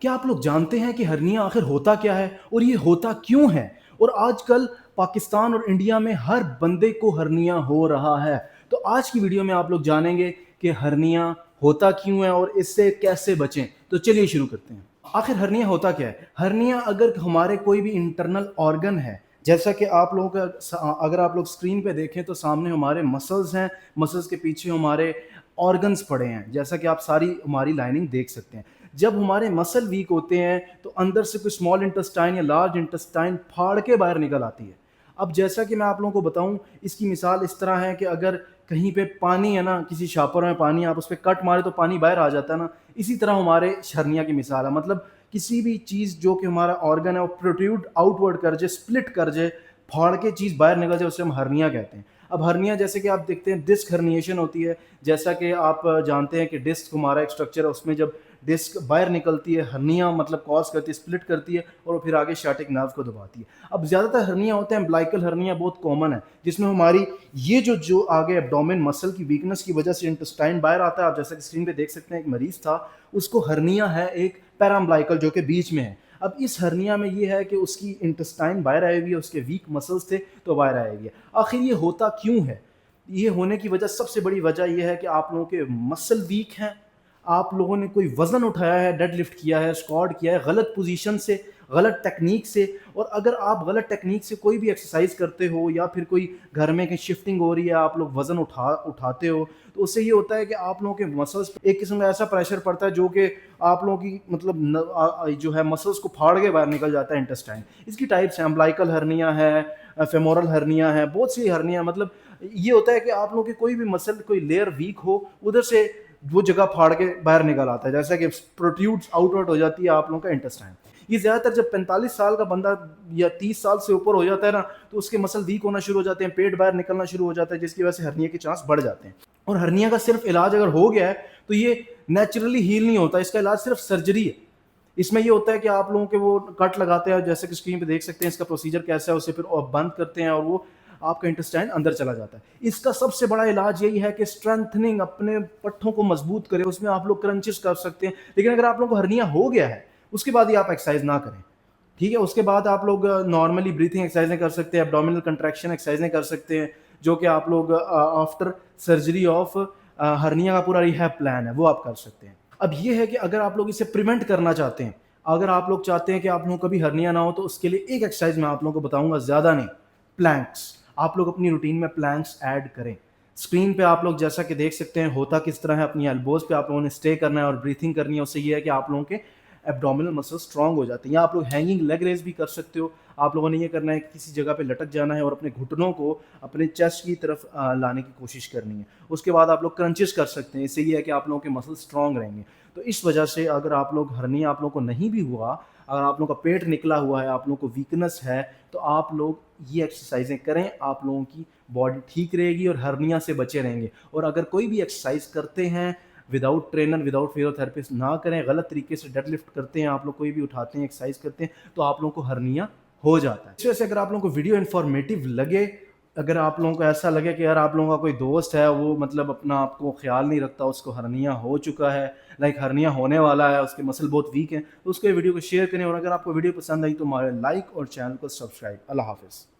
क्या आप लोग जानते हैं कि हर्निया आखिर होता क्या है और ये होता क्यों है? और आजकल पाकिस्तान और इंडिया में हर बंदे को हर्निया हो रहा है। तो आज की वीडियो में आप लोग जानेंगे कि हर्निया होता क्यों है और इससे कैसे बचें। तो चलिए शुरू करते हैं। आखिर हर्निया होता क्या है? हर्निया अगर हमारे कोई भी इंटरनल ऑर्गन है, जैसा कि आप लोगों का अगर आप लोग स्क्रीन पे देखें तो सामने हमारे मसल्स हैं, मसल्स के पीछे हमारे ऑर्गन्स पड़े हैं, जैसा कि आप सारी हमारी लाइनिंग देख सकते हैं। जब हमारे मसल वीक होते हैं तो अंदर से कोई स्मॉल इंटेस्टाइन या लार्ज इंटेस्टाइन फाड़ के बाहर निकल आती है। अब जैसा कि मैं आप लोगों को बताऊं, इसकी मिसाल इस तरह है कि अगर कहीं पे पानी है ना, किसी शापर में पानी, आप उस पर कट मारे तो पानी बाहर आ जाता है ना, इसी तरह हमारे हर्निया की मिसाल है। मतलब किसी भी चीज़ जो कि हमारा ऑर्गन है वो प्रोट्रूड आउटवर्ड कर जाए, स्प्लिट कर जाए, फाड़ के चीज़ बाहर निकल जाए, उसे हम हर्निया कहते हैं। अब हर्निया जैसे कि आप देखते हैं डिस्क हर्निएशन होती है। जैसा कि आप जानते हैं कि डिस्क हमारा एक स्ट्रक्चर है, उसमें जब डिस्क बाहर निकलती है, हर्निया मतलब कॉज करती है, स्प्लिट करती है और फिर आगे शाटिक नर्व को दबाती है। अब ज़्यादातर हर्निया होते हैं एम्ब्लाइकल हर्निया, बहुत कॉमन है, जिसमें हमारी ये जो आगे एब्डोमेन मसल की वीकनेस की वजह से इंटेस्टाइन बाहर आता है। आप जैसा कि स्क्रीन पे देख सकते हैं, एक मरीज था, उसको हर्निया है एक पैराम्ब्लाइकल जो कि बीच में है। अब इस हर्निया में ये है कि उसकी इंटेस्टाइन बाहर आई हुई है, उसके वीक मसल्स थे तो बाहर आएगी। आखिर ये होता क्यों है? ये होने की वजह, सबसे बड़ी वजह यह है कि आप लोगों के मसल वीक हैं, आप लोगों ने कोई वज़न उठाया है, डेड लिफ्ट किया है, स्क्वाट किया है गलत पोजीशन से, गलत टेक्निक से। और अगर आप गलत टेक्निक से कोई भी एक्सरसाइज करते हो या फिर कोई घर में कहीं शिफ्टिंग हो रही है, आप लोग वज़न उठाते हो, तो उससे ये होता है कि आप लोगों के मसल्स पे एक किस्म का ऐसा प्रेशर पड़ता है जो कि आप लोगों की मतलब जो है मसल्स को फाड़ के बाहर निकल जाता है इंटेस्टाइन। इसकी टाइप्स हैं, अम्ब्लाइकल हर्निया है, फेमोरल हर्निया है, बहुत सी हर्निया। मतलब ये होता है कि आप लोगों की कोई भी मसल, कोई लेयर वीक हो, उधर से वो जगह फाड़ के बाहर निकल आता है, जैसा कि प्रोट्रूड्स आउटवर्ड हो जाती है आप लोगों का इंटेस्टाइन। ये ज़्यादातर जब 45 साल का बंदा या 30 साल से ऊपर हो जाता है ना, तो उसके मसल वीक होना शुरू हो जाते हैं, पेट बाहर निकलना शुरू हो जाता है, जिसकी वजह से हर्निया के चांस बढ़ जाते हैं। और हर्निया का सिर्फ इलाज अगर हो गया है तो ये नेचुरली हील नहीं होता, इसका इलाज सिर्फ सर्जरी है। इसमें ये होता है कि आप लोगों के वो कट लगाते हैं, जैसे कि स्क्रीन पे देख सकते हैं इसका प्रोसीजर कैसा है, उसे फिर बंद करते हैं और वो आपका इंटेस्टाइन अंदर चला जाता है। इसका सबसे बड़ा इलाज यही है कि स्ट्रेंथनिंग, अपने पट्ठों को मजबूत करें। उसमें आप लोग क्रंचेस कर सकते हैं, लेकिन अगर आप लोगों को हर्निया हो गया है उसके बाद ही आप एक्सरसाइज ना करें, ठीक है? उसके बाद आप लोग नॉर्मली ब्रीथिंग एक्सरसाइजें कर सकते हैं, एब्डोमिनल कंट्रैक्शन एक्सरसाइजें कर सकते हैं, जो कि आप लोग आफ्टर सर्जरी ऑफ हर्निया का पूरा रिहैब प्लान है वो आप कर सकते हैं। अब ये है कि अगर आप लोग इसे प्रिवेंट करना चाहते हैं, अगर आप लोग चाहते हैं कि आप लोगों को कभी हर्निया ना हो, तो उसके लिए एक एक्सरसाइज मैं आप लोगों को बताऊंगा, ज़्यादा नहीं, प्लैंक्स। आप लोग अपनी रूटीन में प्लैंक्स ऐड करें। स्क्रीन पे आप लोग जैसा कि देख सकते हैं होता किस तरह है, अपनी एल्बोज पे आप लोगों ने स्टे करना है और ब्रीथिंग करनी है। उससे ये है कि आप लोगों के एब्डोमिनल मसल स्ट्रांग हो जाते हैं। या आप लोग हैंगिंग लेग रेज भी कर सकते हो। आप लोगों ने ये करना है कि किसी जगह पे लटक जाना है और अपने घुटनों को अपने चेस्ट की तरफ लाने की कोशिश करनी है। उसके बाद आप लोग क्रंचेस कर सकते हैं, इससे ये है कि आप लोगों के मसल स्ट्रांग रहेंगे। तो इस वजह से अगर आप लोग हर्निया आप लोगों को नहीं भी हुआ, अगर आप लोगों का पेट निकला हुआ है, आप लोगों को वीकनेस है, तो आप लोग ये एक्सरसाइजें करें, आप लोगों की बॉडी ठीक रहेगी और हर्निया से बचे रहेंगे। और अगर कोई भी एक्सरसाइज करते हैं विदाउट ट्रेनर, विदाउट फिजियोथेरेपिस्ट ना करें, गलत तरीके से डेड लिफ्ट करते हैं, आप लोग कोई भी उठाते हैं, एक्सरसाइज करते हैं, तो आप लोगों को हर्निया हो जाता है। इस वजह से अगर आप लोगों को वीडियो इन्फॉर्मेटिव लगे, अगर आप लोगों को ऐसा लगे कि यार आप लोगों का कोई दोस्त है वो मतलब अपना आपको ख्याल नहीं रखता, उसको हर्निया हो चुका है, लाइक हर्निया होने वाला है, उसके मसल बहुत वीक हैं, तो उसको ये वीडियो को शेयर करें। और अगर आपको वीडियो पसंद आई तो हमारे लाइक और चैनल को सब्सक्राइब। अल्लाह हाफिज़।